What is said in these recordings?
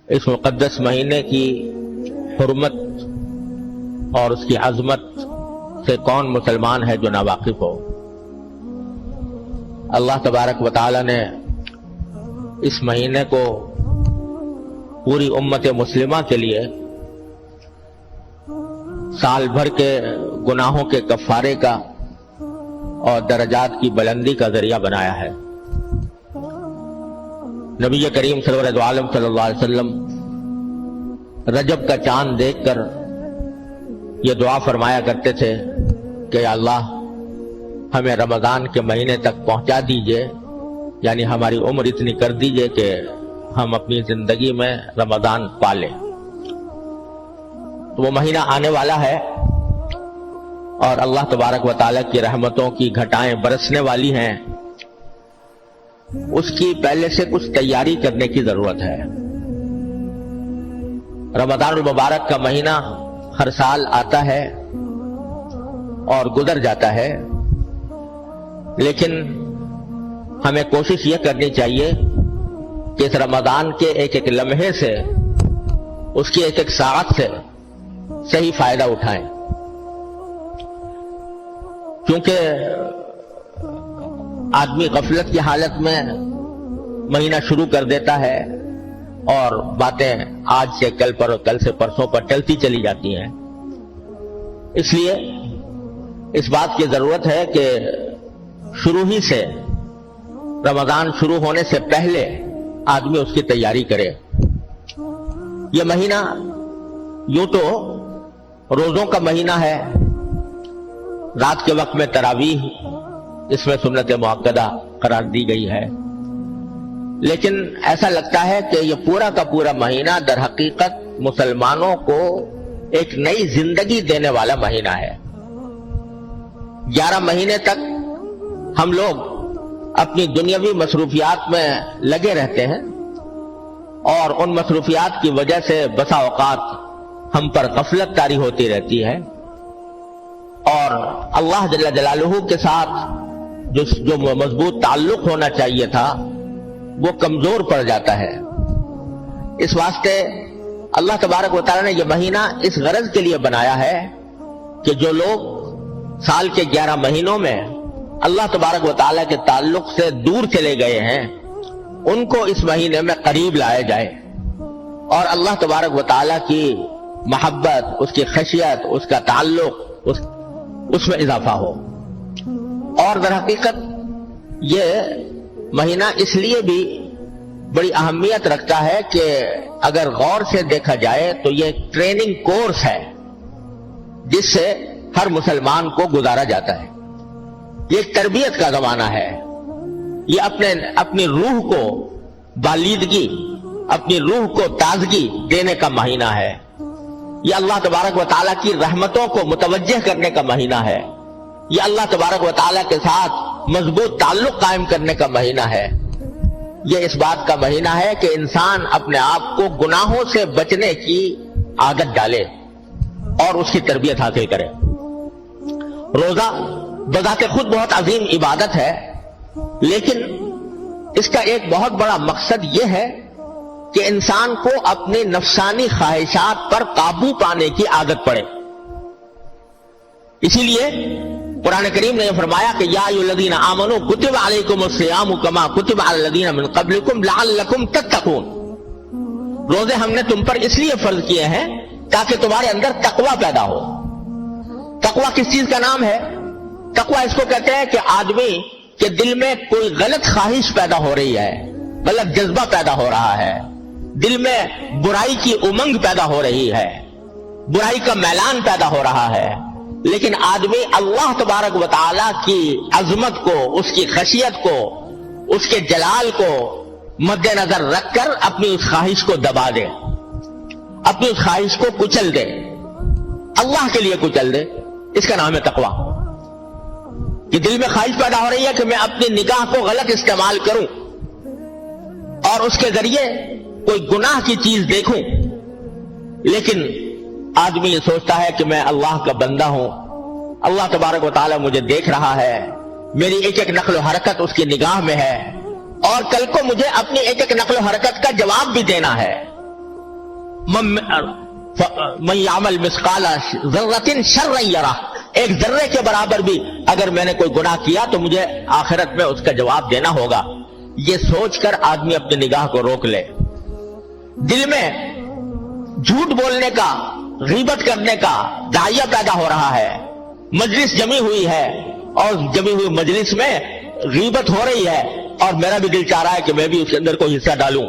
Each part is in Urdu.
اس مقدس مہینے کی حرمت اور اس کی عظمت سے کون مسلمان ہے جو ناواقف ہو؟ اللہ تبارک و تعالی نے اس مہینے کو پوری امت مسلمہ کے لیے سال بھر کے گناہوں کے کفارے کا اور درجات کی بلندی کا ذریعہ بنایا ہے۔ نبی کریم سرور عالم صلی اللہ علیہ وسلم رجب کا چاند دیکھ کر یہ دعا فرمایا کرتے تھے کہ یا اللہ ہمیں رمضان کے مہینے تک پہنچا دیجئے، یعنی ہماری عمر اتنی کر دیجئے کہ ہم اپنی زندگی میں رمضان پالیں۔ تو وہ مہینہ آنے والا ہے اور اللہ تبارک و تعالیٰ کی رحمتوں کی گھٹائیں برسنے والی ہیں، اس کی پہلے سے کچھ تیاری کرنے کی ضرورت ہے۔ رمضان المبارک کا مہینہ ہر سال آتا ہے اور گزر جاتا ہے، لیکن ہمیں کوشش یہ کرنی چاہیے کہ اس رمضان کے ایک ایک لمحے سے، اس کی ایک ایک ساعت سے صحیح فائدہ اٹھائیں، کیونکہ آدمی غفلت کی حالت میں مہینہ شروع کر دیتا ہے اور باتیں آج سے کل پر اور کل سے پرسوں پر ٹلتی چلی جاتی ہیں۔ اس لیے اس بات کی ضرورت ہے کہ شروع ہی سے، رمضان شروع ہونے سے پہلے آدمی اس کی تیاری کرے۔ یہ مہینہ یوں تو روزوں کا مہینہ ہے، رات کے وقت میں تراویح اس میں سنت مؤکدہ قرار دی گئی ہے، لیکن ایسا لگتا ہے کہ یہ پورا کا پورا مہینہ در حقیقت مسلمانوں کو ایک نئی زندگی دینے والا مہینہ ہے۔ 11 مہینے تک ہم لوگ اپنی دنیاوی مصروفیات میں لگے رہتے ہیں اور ان مصروفیات کی وجہ سے بسا اوقات ہم پر غفلت طاری ہوتی رہتی ہے اور اللہ جل جلالہ کے ساتھ جو مضبوط تعلق ہونا چاہیے تھا وہ کمزور پڑ جاتا ہے۔ اس واسطے اللہ تبارک و تعالیٰ نے یہ مہینہ اس غرض کے لیے بنایا ہے کہ جو لوگ سال کے 11 مہینوں میں اللہ تبارک و تعالیٰ کے تعلق سے دور چلے گئے ہیں، ان کو اس مہینے میں قریب لایا جائے اور اللہ تبارک و تعالیٰ کی محبت، اس کی خشیت، اس کا تعلق، اس میں اضافہ ہو۔ اور در حقیقت یہ مہینہ اس لیے بھی بڑی اہمیت رکھتا ہے کہ اگر غور سے دیکھا جائے تو یہ ایک ٹریننگ کورس ہے جس سے ہر مسلمان کو گزارا جاتا ہے۔ یہ ایک تربیت کا زمانہ ہے، یہ اپنی روح کو بالیدگی، اپنی روح کو تازگی دینے کا مہینہ ہے، یہ اللہ تبارک و تعالیٰ کی رحمتوں کو متوجہ کرنے کا مہینہ ہے، یہ اللہ تبارک و تعالیٰ کے ساتھ مضبوط تعلق قائم کرنے کا مہینہ ہے، یہ اس بات کا مہینہ ہے کہ انسان اپنے آپ کو گناہوں سے بچنے کی عادت ڈالے اور اس کی تربیت حاصل کرے۔ روزہ بذات خود بہت عظیم عبادت ہے، لیکن اس کا ایک بہت بڑا مقصد یہ ہے کہ انسان کو اپنی نفسانی خواہشات پر قابو پانے کی عادت پڑے۔ اسی لیے قرآن کریم نے یہ فرمایا کہ یا ایھا الذین آمنوا کتب علیکم الصیام کما کتب علی الذین من قبلکم لعلکم تتقون۔ روزے ہم نے تم پر اس لیے فرض کیے ہیں تاکہ تمہارے اندر تقوی پیدا ہو۔ تقوی کس چیز کا نام ہے؟ تقوی اس کو کہتے ہیں کہ آدمی کے دل میں کوئی غلط خواہش پیدا ہو رہی ہے، غلط جذبہ پیدا ہو رہا ہے، دل میں برائی کی امنگ پیدا ہو رہی ہے، برائی کا میلان پیدا ہو رہا ہے، لیکن آدمی اللہ تبارک و تعالیٰ کی عظمت کو، اس کی خشیت کو، اس کے جلال کو مد نظر رکھ کر اپنی اس خواہش کو دبا دے، اپنی اس خواہش کو کچل دے، اللہ کے لیے کچل دے۔ اس کا نام ہے تقویٰ۔ کہ دل میں خواہش پیدا ہو رہی ہے کہ میں اپنی نگاہ کو غلط استعمال کروں اور اس کے ذریعے کوئی گناہ کی چیز دیکھوں، لیکن آدمی یہ سوچتا ہے کہ میں اللہ کا بندہ ہوں، اللہ تبارک و تعالیٰ مجھے دیکھ رہا ہے، میری ایک ایک نقل و حرکت اس کی نگاہ میں ہے اور کل کو مجھے اپنی ایک ایک نقل و حرکت کا جواب بھی دینا ہے، من یعمل مثقال ذرۃ شرا یرہ، ایک ذرے کے برابر بھی اگر میں نے کوئی گناہ کیا تو مجھے آخرت میں اس کا جواب دینا ہوگا۔ یہ سوچ کر آدمی اپنی نگاہ کو روک لے۔ دل میں جھوٹ بولنے کا، غیبت کرنے کا داعیہ پیدا ہو رہا ہے، مجلس جمی ہوئی ہے اور جمی ہوئی مجلس میں غیبت ہو رہی ہے اور میرا بھی دل چاہ رہا ہے کہ میں بھی اس کے اندر کوئی حصہ ڈالوں،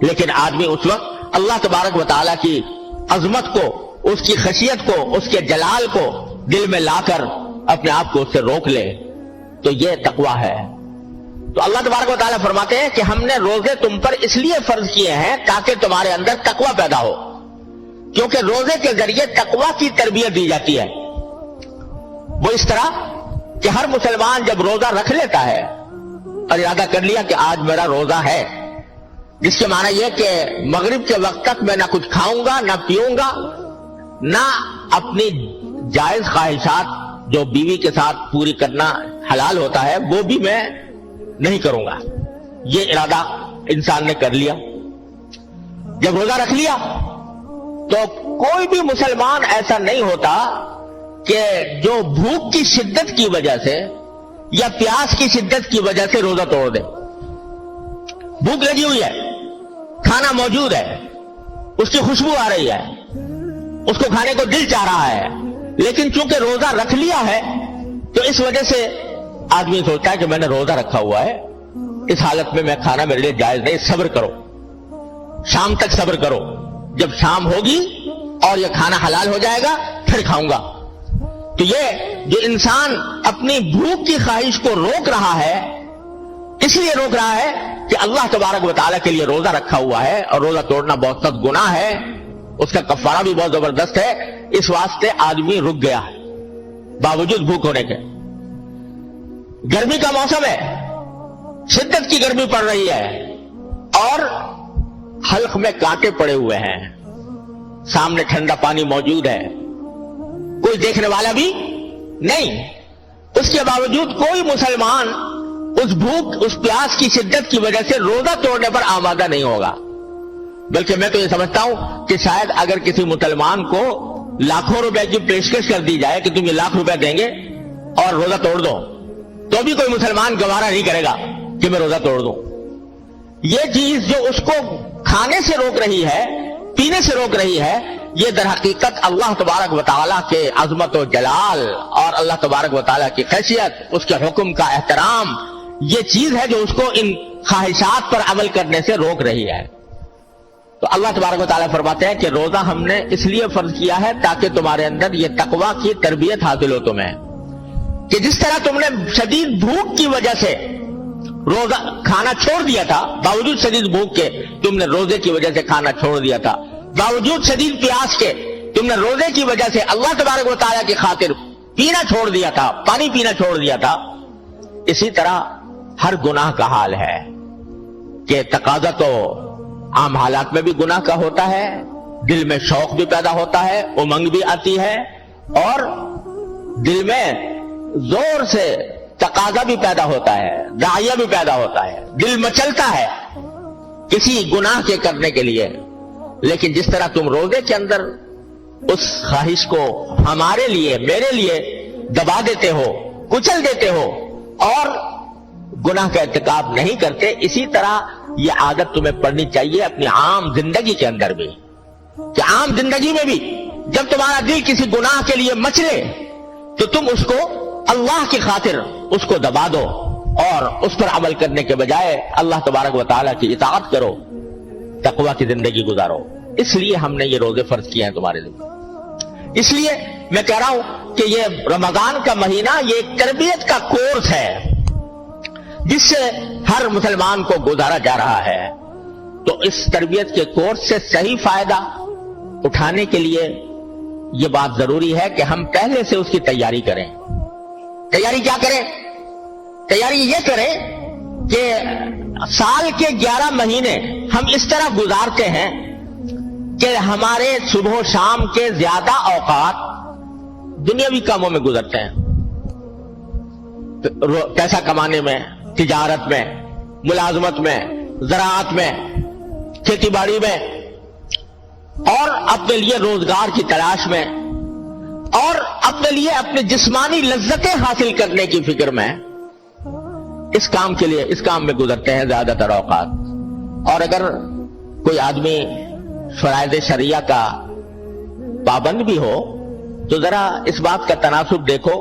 لیکن آدمی اس وقت اللہ تبارک و تعالیٰ کی عظمت کو، اس کی خشیت کو، اس کے جلال کو دل میں لا کر اپنے آپ کو اس سے روک لے، تو یہ تقویٰ ہے۔ تو اللہ تبارک و تعالیٰ فرماتے ہیں کہ ہم نے روزے تم پر اس لیے فرض کیے ہیں تاکہ تمہارے اندر تقویٰ پیدا ہو، کیونکہ روزے کے ذریعے تقویٰ کی تربیت دی جاتی ہے۔ وہ اس طرح کہ ہر مسلمان جب روزہ رکھ لیتا ہے اور ارادہ کر لیا کہ آج میرا روزہ ہے، جس کے معنی یہ کہ مغرب کے وقت تک میں نہ کچھ کھاؤں گا، نہ پیوں گا، نہ اپنی جائز خواہشات جو بیوی کے ساتھ پوری کرنا حلال ہوتا ہے وہ بھی میں نہیں کروں گا، یہ ارادہ انسان نے کر لیا۔ جب روزہ رکھ لیا تو کوئی بھی مسلمان ایسا نہیں ہوتا کہ جو بھوک کی شدت کی وجہ سے یا پیاس کی شدت کی وجہ سے روزہ توڑ دے۔ بھوک لگی ہوئی ہے، کھانا موجود ہے، اس کی خوشبو آ رہی ہے، اس کو کھانے کو دل چاہ رہا ہے، لیکن چونکہ روزہ رکھ لیا ہے تو اس وجہ سے آدمی سوچتا ہے کہ میں نے روزہ رکھا ہوا ہے، اس حالت میں کھانا میرے لیے جائز نہیں، صبر کرو، شام تک صبر کرو، جب شام ہوگی اور یہ کھانا حلال ہو جائے گا پھر کھاؤں گا۔ تو یہ جو انسان اپنی بھوک کی خواہش کو روک رہا ہے، اس لیے روک رہا ہے کہ اللہ تبارک و تعالیٰ کے لیے روزہ رکھا ہوا ہے اور روزہ توڑنا بہت سخت گناہ ہے، اس کا کفارہ بھی بہت زبردست ہے، اس واسطے آدمی رک گیا ہے باوجود بھوک ہونے کے۔ گرمی کا موسم ہے، شدت کی گرمی پڑ رہی ہے اور حلق میں کانٹے پڑے ہوئے ہیں، سامنے ٹھنڈا پانی موجود ہے، کوئی دیکھنے والا بھی نہیں، اس کے باوجود کوئی مسلمان اس بھوک، اس پیاس کی شدت کی وجہ سے روزہ توڑنے پر آمادہ نہیں ہوگا۔ بلکہ میں تو یہ سمجھتا ہوں کہ شاید اگر کسی مسلمان کو لاکھوں روپے کی پیشکش کر دی جائے کہ تم یہ لاکھ روپے دیں گے اور روزہ توڑ دو، تو بھی کوئی مسلمان گوارا نہیں کرے گا کہ میں روزہ توڑ دوں۔ یہ چیز جو اس کو کھانے سے روک رہی ہے، پینے سے روک رہی ہے، یہ در حقیقت اللہ تبارک و تعالیٰ کے عظمت و جلال اور اللہ تبارک و تعالیٰ کی خیشیت، اس کے حکم کا احترام، یہ چیز ہے جو اس کو ان خواہشات پر عمل کرنے سے روک رہی ہے۔ تو اللہ تبارک و تعالیٰ فرماتے ہیں کہ روزہ ہم نے اس لیے فرض کیا ہے تاکہ تمہارے اندر یہ تقویٰ کی تربیت حاصل ہو تمہیں، کہ جس طرح تم نے شدید بھوک کی وجہ سے روزہ کھانا چھوڑ دیا تھا، باوجود شدید بھوک کے تم نے روزے کی وجہ سے کھانا چھوڑ دیا تھا، باوجود شدید پیاس کے تم نے روزے کی وجہ سے اللہ تبارک و تعالیٰ کی خاطر پینا چھوڑ دیا تھا، پانی پینا چھوڑ دیا تھا، اسی طرح ہر گناہ کا حال ہے کہ تقاضا تو عام حالات میں بھی گناہ کا ہوتا ہے، دل میں شوق بھی پیدا ہوتا ہے، امنگ بھی آتی ہے اور دل میں زور سے تقاضا بھی پیدا ہوتا ہے، داعیہ بھی پیدا ہوتا ہے، دل مچلتا ہے کسی گناہ کے کرنے کے لیے۔ لیکن جس طرح تم روزے کے اندر اس خواہش کو ہمارے لیے، میرے لیے دبا دیتے ہو، کچل دیتے ہو اور گناہ کا ارتکاب نہیں کرتے، اسی طرح یہ عادت تمہیں پڑنی چاہیے اپنی عام زندگی کے اندر بھی، کہ عام زندگی میں بھی جب تمہارا دل کسی گناہ کے لیے مچلے تو تم اس کو اللہ کی خاطر اس کو دبا دو اور اس پر عمل کرنے کے بجائے اللہ تبارک و تعالیٰ کی اطاعت کرو، تقویٰ کی زندگی گزارو۔ اس لیے ہم نے یہ روزے فرض کیے ہیں تمہارے لیے۔ اس لیے میں کہہ رہا ہوں کہ یہ رمضان کا مہینہ یہ ایک تربیت کا کورس ہے جس سے ہر مسلمان کو گزارا جا رہا ہے۔ تو اس تربیت کے کورس سے صحیح فائدہ اٹھانے کے لیے یہ بات ضروری ہے کہ ہم پہلے سے اس کی تیاری کریں۔ تیاری کیا کریں؟ تیاری یہ کریں کہ سال کے 11 مہینے ہم اس طرح گزارتے ہیں کہ ہمارے صبح و شام کے زیادہ اوقات دنیاوی کاموں میں گزرتے ہیں، پیسہ کمانے میں، تجارت میں، ملازمت میں، زراعت میں، کھیتی باڑی میں، اور اپنے لیے روزگار کی تلاش میں اور اپنے لیے اپنے جسمانی لذتیں حاصل کرنے کی فکر میں اس کام میں گزرتے ہیں زیادہ تر اوقات۔ اور اگر کوئی آدمی فرائض شریعہ کا پابند بھی ہو تو ذرا اس بات کا تناسب دیکھو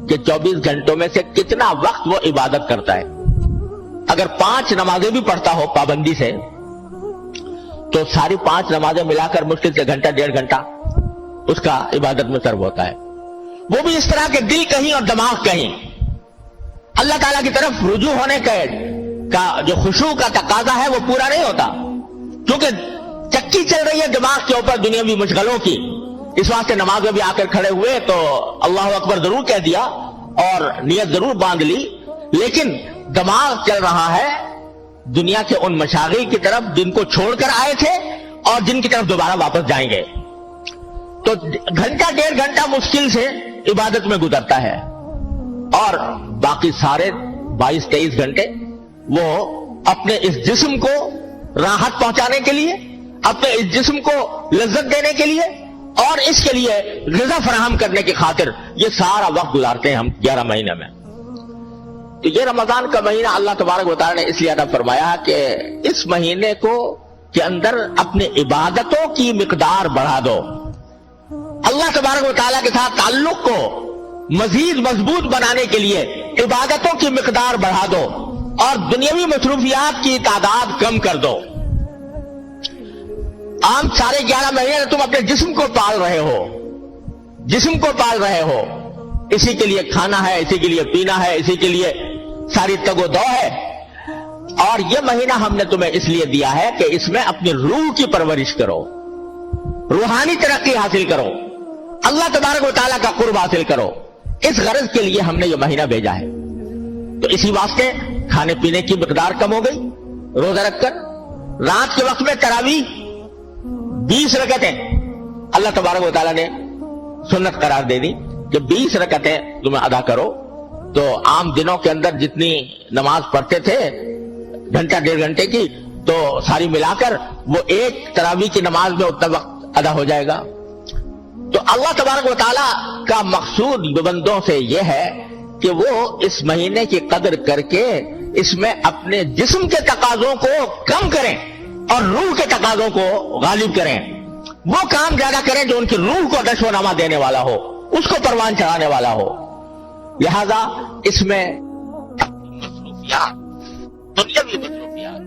کہ 24 گھنٹوں میں سے کتنا وقت وہ عبادت کرتا ہے۔ اگر 5 نمازیں بھی پڑھتا ہو پابندی سے تو ساری 5 نمازیں ملا کر مشکل سے گھنٹہ 1.5 گھنٹہ اس کا عبادت میں صرف ہوتا ہے، وہ بھی اس طرح کہ دل کہیں اور دماغ کہیں، اللہ تعالیٰ کی طرف رجوع ہونے کا جو خشوع کا تقاضا ہے وہ پورا نہیں ہوتا، کیونکہ چکی چل رہی ہے دماغ کے اوپر دنیاوی مشغلوں کی۔ اس واسطے نماز میں بھی آ کر کھڑے ہوئے تو اللہ اکبر ضرور کہہ دیا اور نیت ضرور باندھ لی، لیکن دماغ چل رہا ہے دنیا کے ان مشاغل کی طرف جن کو چھوڑ کر آئے تھے اور جن کی طرف دوبارہ واپس جائیں گے۔ تو گھنٹہ 1.5 گھنٹہ مشکل سے عبادت میں گزرتا ہے، اور باقی سارے 22-23 گھنٹے وہ اپنے اس جسم کو راحت پہنچانے کے لیے، اپنے اس جسم کو لذت دینے کے لیے اور اس کے لیے غذا فراہم کرنے کی خاطر یہ سارا وقت گزارتے ہیں ہم 11 مہینے میں۔ تو یہ رمضان کا مہینہ اللہ تبارک و تعالی نے اس لیے عطا فرمایا کہ اس مہینے کے اندر اپنی عبادتوں کی مقدار بڑھا دو، اللہ تبارک و تعالیٰ کے ساتھ تعلق کو مزید مضبوط بنانے کے لیے عبادتوں کی مقدار بڑھا دو اور دنیاوی مصروفیات کی تعداد کم کر دو۔ عام سارے 11 مہینے تم اپنے جسم کو پال رہے ہو، اسی کے لیے کھانا ہے، اسی کے لیے پینا ہے، اسی کے لیے ساری تگ و دو ہے، اور یہ مہینہ ہم نے تمہیں اس لیے دیا ہے کہ اس میں اپنی روح کی پرورش کرو، روحانی ترقی حاصل کرو، اللہ تبارک و تعالیٰ کا قرب حاصل کرو۔ اس غرض کے لیے ہم نے یہ مہینہ بھیجا ہے۔ تو اسی واسطے کھانے پینے کی مقدار کم ہو گئی، روزہ رکھ کر رات کے وقت میں تراویح 20 رکعتیں اللہ تبارک و تعالیٰ نے سنت قرار دے دی کہ 20 رکعتیں تمہیں ادا کرو۔ تو عام دنوں کے اندر جتنی نماز پڑھتے تھے گھنٹہ 1.5 گھنٹے کی، تو ساری ملا کر وہ ایک تراویح کی نماز میں اتنا وقت ادا ہو جائے گا۔ تو اللہ تبارک و تعالیٰ کا مقصود بندوں سے یہ ہے کہ وہ اس مہینے کی قدر کر کے اس میں اپنے جسم کے تقاضوں کو کم کریں اور روح کے تقاضوں کو غالب کریں، وہ کام زیادہ کریں جو ان کی روح کو نشو و نما دینے والا ہو، اس کو پروان چڑھانے والا ہو۔ لہذا اس میں دنیاوی مصروفیات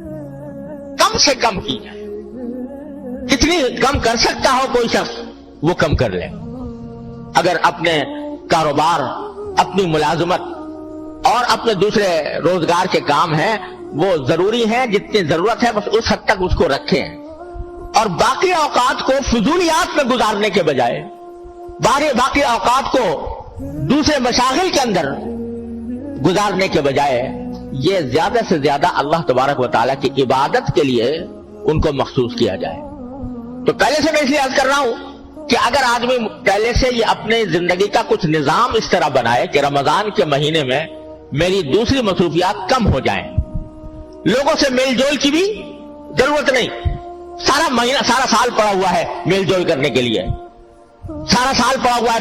کم سے کم کی جائے، کتنی کم کر سکتا ہو کوئی شخص وہ کم کر لے۔ اگر اپنے کاروبار، اپنی ملازمت اور اپنے دوسرے روزگار کے کام ہیں وہ ضروری ہیں، جتنی ضرورت ہے بس اس حد تک اس کو رکھیں، اور باقی اوقات کو فضولیات میں گزارنے کے بجائے، باقی اوقات کو دوسرے مشاغل کے اندر گزارنے کے بجائے یہ زیادہ سے زیادہ اللہ تبارک و تعالیٰ کی عبادت کے لیے ان کو مخصوص کیا جائے۔ تو پہلے سے میں اس لیے عرض کر رہا ہوں کہ اگر آدمی پہلے سے یہ اپنے زندگی کا کچھ نظام اس طرح بنائے کہ رمضان کے مہینے میں میری دوسری مصروفیات کم ہو جائیں، لوگوں سے میل جول کی بھی ضرورت نہیں، سارا سال پڑا ہوا ہے میل جول کرنے کے لیے، سارا سال پڑا ہوا ہے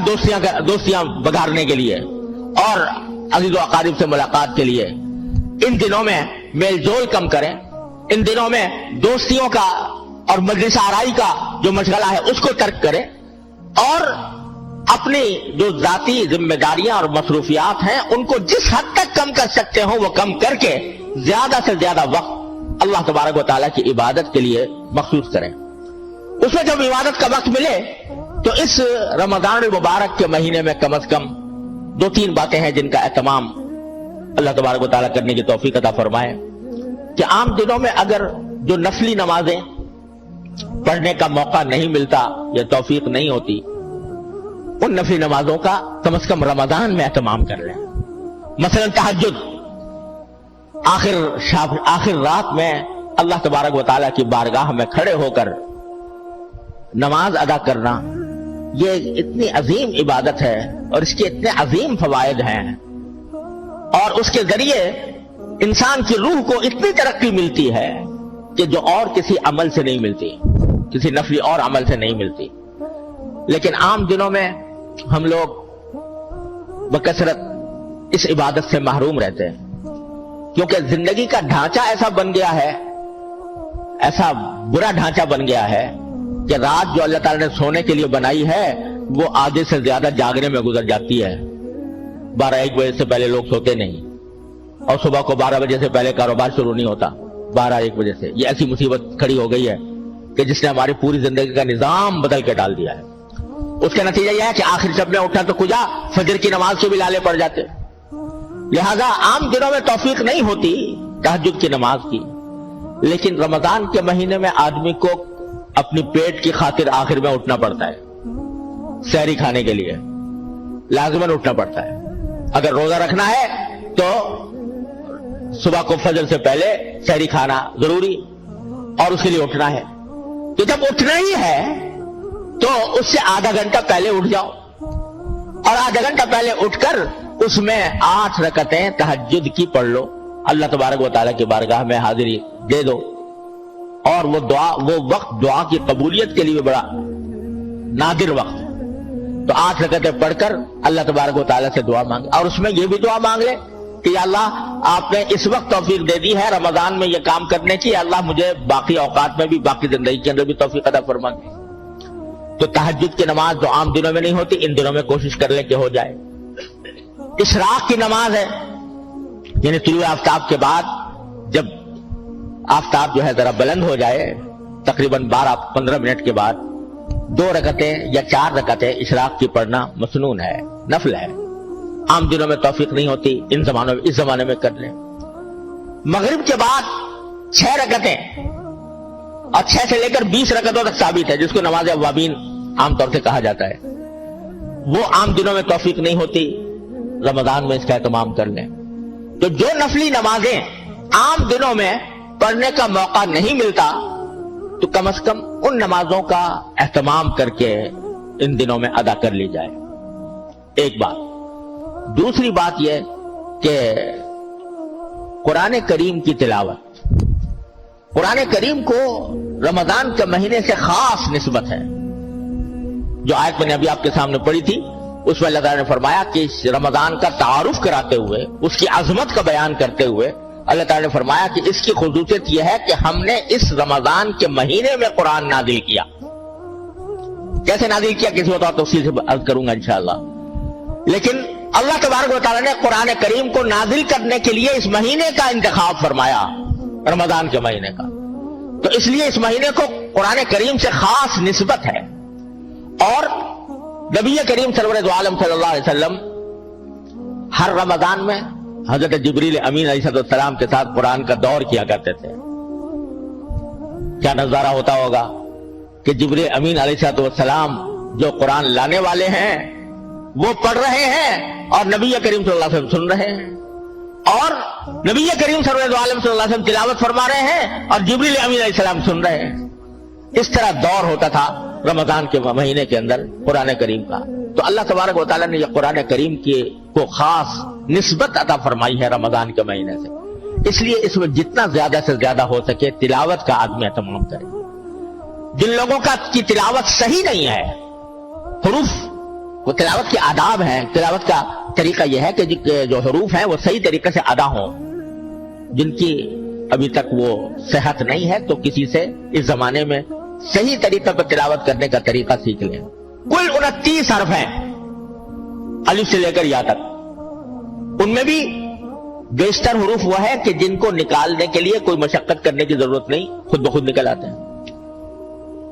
دوستیاں بگھارنے کے لیے اور عزیز و اقارب سے ملاقات کے لیے۔ ان دنوں میں میل جول کم کریں، ان دنوں میں دوستیوں کا اور مجلس آرائی کا جو مشغلہ ہے اس کو ترک کریں، اور اپنی جو ذاتی ذمہ داریاں اور مصروفیات ہیں ان کو جس حد تک کم کر سکتے ہوں وہ کم کر کے زیادہ سے زیادہ وقت اللہ تبارک و تعالیٰ کی عبادت کے لیے مخصوص کریں۔ اس میں جب عبادت کا وقت ملے تو اس رمضان المبارک کے مہینے میں کم از کم 2-3 باتیں ہیں جن کا اہتمام اللہ تبارک و تعالیٰ کرنے کی توفیق عطا فرمائے، کہ عام دنوں میں اگر جو نفلی نمازیں پڑھنے کا موقع نہیں ملتا یا توفیق نہیں ہوتی، ان نفلی نمازوں کا کم از کم رمضان میں اہتمام کر لیں۔ مثلا تہجد، آخر رات میں اللہ تبارک و تعالیٰ کی بارگاہ میں کھڑے ہو کر نماز ادا کرنا، یہ اتنی عظیم عبادت ہے اور اس کے اتنے عظیم فوائد ہیں، اور اس کے ذریعے انسان کی روح کو اتنی ترقی ملتی ہے کہ جو اور کسی عمل سے نہیں ملتی۔ کسی نفلی اور عمل سے نہیں ملتی. لیکن عام دنوں میں ہم لوگ بکثرت اس عبادت سے محروم رہتے ہیں، کیونکہ زندگی کا ڈھانچہ ایسا بن گیا ہے، ایسا برا ڈھانچہ بن گیا ہے کہ رات جو اللہ تعالیٰ نے سونے کے لیے بنائی ہے وہ آدھے سے زیادہ جاگنے میں گزر جاتی ہے. 12-1 بجے سے پہلے لوگ سوتے نہیں، اور صبح کو 12 بجے سے پہلے کاروبار شروع نہیں ہوتا. 12-1 بجے سے یہ ایسی مصیبت کھڑی ہو گئی ہے کہ جس نے ہماری پوری زندگی کا نظام بدل کے ڈال دیا ہے. اس کا نتیجہ یہ ہے کہ آخر جب میں اٹھا تو کجا فجر کی نماز کے بھی لالے پڑ جاتے. لہذا عام دنوں میں توفیق نہیں ہوتی تہجد کی نماز کی، لیکن رمضان کے مہینے میں آدمی کو اپنی پیٹ کی خاطر آخر میں اٹھنا پڑتا ہے. سحری کھانے کے لیے لازماً اٹھنا پڑتا ہے. اگر روزہ رکھنا ہے تو صبح کو فجر سے پہلے سحری کھانا ضروری اور اس کے لیے اٹھنا ہے. تو جب اٹھنا ہی ہے تو اس سے آدھا گھنٹہ پہلے اٹھ جاؤ، اور آدھا گھنٹہ پہلے اٹھ کر اس میں 8 رکعتیں تہجد کی پڑھ لو. اللہ تبارک و تعالیٰ کی بارگاہ میں حاضری دے دو، اور وہ وقت دعا کی قبولیت کے لیے بڑا نادر وقت ہے. تو 8 رکعتیں پڑھ کر اللہ تبارک و تعالیٰ سے دعا مانگے، اور اس میں یہ بھی دعا مانگ لے کہ یا اللہ آپ نے اس وقت توفیق دے دی ہے رمضان میں یہ کام کرنے کی، اللہ مجھے باقی اوقات میں بھی، باقی زندگی کے اندر بھی توفیق عطا فرما دے. تو تہجد کی نماز جو عام دنوں میں نہیں ہوتی، ان دنوں میں کوشش کر لیں کہ ہو جائے. اشراق کی نماز ہے، یعنی طلوع آفتاب کے بعد جب آفتاب جو ہے ذرا بلند ہو جائے، تقریباً 12-15 منٹ کے بعد 2 رکعتیں یا 4 رکعتیں اشراق کی پڑھنا مسنون ہے، نفل ہے. عام دنوں میں توفیق نہیں ہوتی، اس زمانے میں کر لیں. مغرب کے بعد 6 رکعتیں، اور 6 سے لے کر 20 رکعتوں تک ثابت ہے، جس کو نماز اوابین عام طور سے کہا جاتا ہے. وہ عام دنوں میں توفیق نہیں ہوتی، رمضان میں اس کا اہتمام کر لیں. تو جو نفلی نمازیں عام دنوں میں پڑھنے کا موقع نہیں ملتا، تو کم از کم ان نمازوں کا اہتمام کر کے ان دنوں میں ادا کر لی جائے. ایک بات. دوسری بات یہ کہ قرآن کریم کی تلاوت، قرآن کریم کو رمضان کے مہینے سے خاص نسبت ہے. جو آیت میں نے ابھی آپ کے سامنے پڑھی تھی، اس میں اللہ تعالیٰ نے فرمایا کہ رمضان کا تعارف کراتے ہوئے، اس کی عظمت کا بیان کرتے ہوئے اللہ تعالیٰ نے فرمایا کہ اس کی خصوصیت یہ ہے کہ ہم نے اس رمضان کے مہینے میں قرآن نازل کیا. کیسے نازل کیا کسی وقت اور تفصیل سے عرض کروں گا انشاءاللہ. لیکن اللہ تبارک و تعالیٰ نے قرآن کریم کو نازل کرنے کے لیے اس مہینے کا انتخاب فرمایا، رمضان کے مہینے کا. تو اس لیے اس مہینے کو قرآن کریم سے خاص نسبت ہے. اور نبی کریم سرور دو عالم صلی اللہ علیہ وسلم ہر رمضان میں حضرت جبریل امین علیہ السلام کے ساتھ قرآن کا دور کیا کرتے تھے. کیا نظارہ ہوتا ہوگا کہ جبریل امین علیہ السلام جو قرآن لانے والے ہیں وہ پڑھ رہے ہیں اور نبی کریم صلی اللہ علیہ وسلم سن رہے ہیں، اور نبی کریم سرور دو عالم صلی اللہ علیہ وسلم تلاوت فرما رہے ہیں اور جبریل امین علیہ السلام سن رہے ہیں. اس طرح دور ہوتا تھا رمضان کے مہینے کے اندر قرآن کریم کا. تو اللہ تبارک و تعالیٰ نے یہ قرآن کریم کو خاص نسبت عطا فرمائی ہے رمضان کے مہینے سے. اس لیے اس میں جتنا زیادہ سے زیادہ ہو سکے تلاوت کا آدمی اہتمام کرے. جن لوگوں کی تلاوت صحیح نہیں ہے، حروف، وہ تلاوت کے آداب ہیں، تلاوت کا طریقہ یہ ہے کہ جو حروف ہیں وہ صحیح طریقے سے ادا ہوں. جن کی ابھی تک وہ صحت نہیں ہے تو کسی سے اس زمانے میں صحیح طریقے پر تلاوت کرنے کا طریقہ سیکھ لیں. کل 29 حرف ہیں الف سے لے کر یا تک. ان میں بھی بیشتر حروف وہ ہے کہ جن کو نکالنے کے لیے کوئی مشقت کرنے کی ضرورت نہیں، خود بخود نکل آتے ہیں.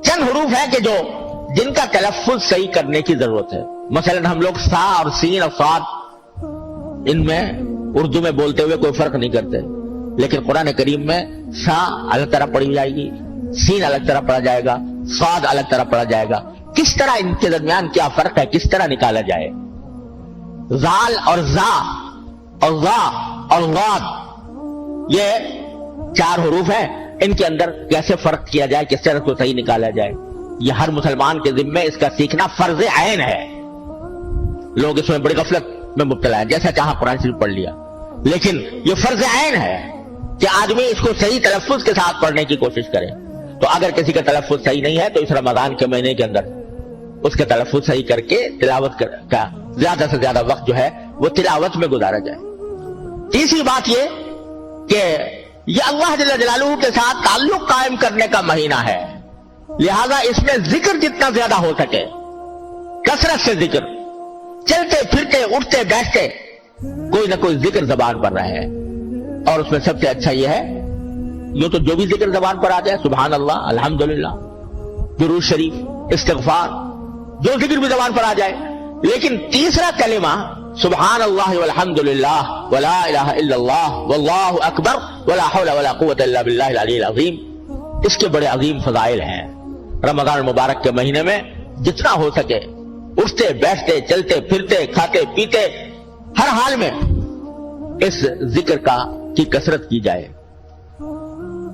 چند حروف ہیں کہ جن کا تلفظ صحیح کرنے کی ضرورت ہے. مثلا ہم لوگ سا اور سین اور صاد، ان میں اردو میں بولتے ہوئے کوئی فرق نہیں کرتے، لیکن قرآن کریم میں سا الگ طرح پڑھی جائے گی، سین الگ طرح پڑھا جائے گا، صاد الگ طرح پڑھا جائے گا. کس طرح ان کے درمیان کیا فرق ہے، کس طرح نکالا جائے. زال اور زا اور ذا اور غاد، یہ 4 حروف ہیں، ان کے اندر کیسے فرق کیا جائے، کس طرح کو صحیح نکالا جائے، یہ ہر مسلمان کے ذمے اس کا سیکھنا فرض عین ہے. لوگ اس میں بڑی غفلت میں مبتلا ہیں، جیسا چاہا قرآن شریف پڑھ لیا، لیکن یہ فرض عین ہے کہ آدمی اس کو صحیح تلفظ کے ساتھ پڑھنے کی کوشش کرے. تو اگر کسی کا تلفظ صحیح نہیں ہے تو اس رمضان کے مہینے کے اندر اس کا تلفظ صحیح کر کے تلاوت کا زیادہ سے زیادہ وقت جو ہے وہ تلاوت میں گزارا جائے۔ تیسری بات یہ کہ یہ اللہ جل جلالہ کے ساتھ تعلق قائم کرنے کا مہینہ ہے، لہذا اس میں ذکر جتنا زیادہ ہو سکے، کثرت سے ذکر، چلتے پھرتے اٹھتے بیٹھتے کوئی نہ کوئی ذکر زبان پر رہے، اور اس میں سب سے اچھا یہ ہے یہ تو جو بھی ذکر زبان پر آ جائے، سبحان اللہ، الحمدللہ، درود شریف، استغفار، جو ذکر بھی زبان پر آ جائے، لیکن تیسرا کلمہ سبحان اللہ والحمدللہ ولا الہ الا اللہ واللہ اکبر ولا حول ولا قوت الا باللہ العلی العظیم، اس کے بڑے عظیم فضائل ہیں۔ رمضان المبارک کے مہینے میں جتنا ہو سکے اٹھتے بیٹھتے چلتے پھرتے کھاتے پیتے ہر حال میں اس ذکر کی کثرت کی جائے۔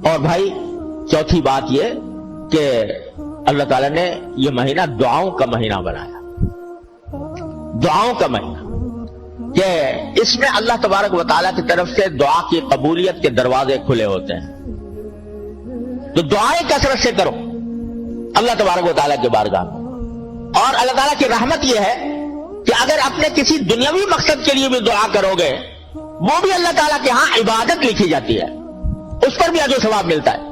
اور بھائی چوتھی بات یہ کہ اللہ تعالیٰ نے یہ مہینہ دعاؤں کا مہینہ بنایا، دعاؤں کا مہینہ، کہ اس میں اللہ تبارک و تعالیٰ کی طرف سے دعا کی قبولیت کے دروازے کھلے ہوتے ہیں، تو دعائیں کثرت سے کرو اللہ تبارک و تعالیٰ کے بارگاہ میں۔ اور اللہ تعالیٰ کی رحمت یہ ہے کہ اگر اپنے کسی دنیاوی مقصد کے لیے بھی دعا کرو گے وہ بھی اللہ تعالیٰ کے ہاں عبادت لکھی جاتی ہے، اس پر بھی اجر و ثواب ملتا ہے۔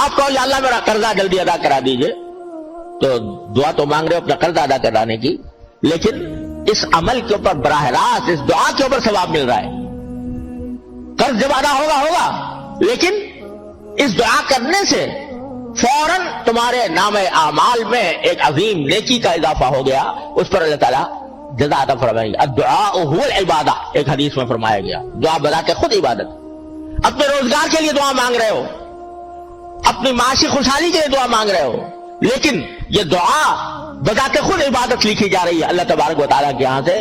آپ کہو یا اللہ میرا قرضہ جلدی ادا کرا دیجئے، تو دعا تو مانگ رہے ہو اپنا قرضہ ادا کرانے کی، لیکن اس عمل کے اوپر براہ راست اس دعا کے اوپر ثواب مل رہا ہے۔ قرض جب ادا ہوگا لیکن اس دعا کرنے سے فوراً تمہارے نام اعمال میں ایک عظیم نیکی کا اضافہ ہو گیا، اس پر اللہ تعالیٰ جزا عطا فرمائے گا۔ الدعاء هو العبادہ، ایک حدیث میں فرمایا گیا، دعا بذات خود عبادت۔ اپنے روزگار کے لیے دعا مانگ رہے ہو، اپنی معاشی خوشحالی کے لیے دعا مانگ رہے ہو، لیکن یہ دعا بذات خود عبادت لکھی جا رہی ہے اللہ تبارک و تعالیٰ کے یہاں سے،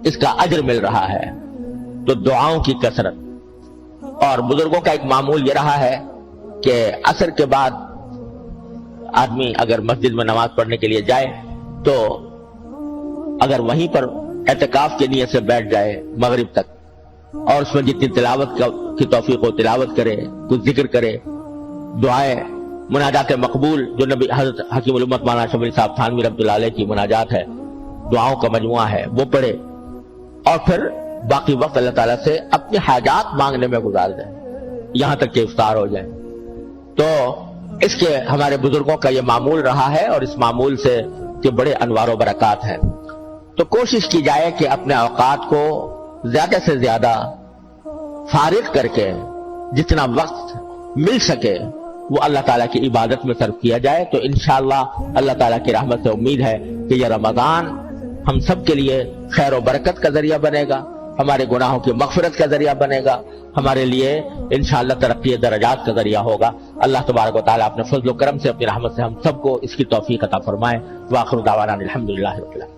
اس کا اجر مل رہا ہے۔ تو دعاؤں کی کثرت، اور بزرگوں کا ایک معمول یہ رہا ہے کہ عصر کے بعد آدمی اگر مسجد میں نماز پڑھنے کے لیے جائے تو اگر وہیں پر اعتکاف کے نیت سے بیٹھ جائے مغرب تک، اور اس میں جتنی تلاوت کی توفیق ہو تلاوت کرے، کچھ ذکر کرے، دعائیں، مناجات مقبول جو نبی حضرت حکیم الامت مولانا شبلی صاحب تھانوی رحمۃ اللہ علیہ کی مناجات ہے، دعاؤں کا مجموعہ ہے، وہ پڑھے، اور پھر باقی وقت اللہ تعالیٰ سے اپنی حاجات مانگنے میں گزار دیں یہاں تک کہ افطار ہو جائے۔ تو اس کے ہمارے بزرگوں کا یہ معمول رہا ہے، اور اس معمول سے کہ بڑے انوار و برکات ہیں۔ تو کوشش کی جائے کہ اپنے اوقات کو زیادہ سے زیادہ فارغ کر کے جتنا وقت مل سکے وہ اللہ تعالیٰ کی عبادت میں صرف کیا جائے، تو انشاءاللہ اللہ تعالیٰ کی رحمت سے امید ہے کہ یہ رمضان ہم سب کے لیے خیر و برکت کا ذریعہ بنے گا، ہمارے گناہوں کی مغفرت کا ذریعہ بنے گا، ہمارے لیے انشاءاللہ ترقی درجات کا ذریعہ ہوگا۔ اللہ تبارک و تعالیٰ اپنے فضل و کرم سے اپنی رحمت سے ہم سب کو اس کی توفیق عطا فرمائے۔ وآخر دعوانا الحمدللہ رب العالمین۔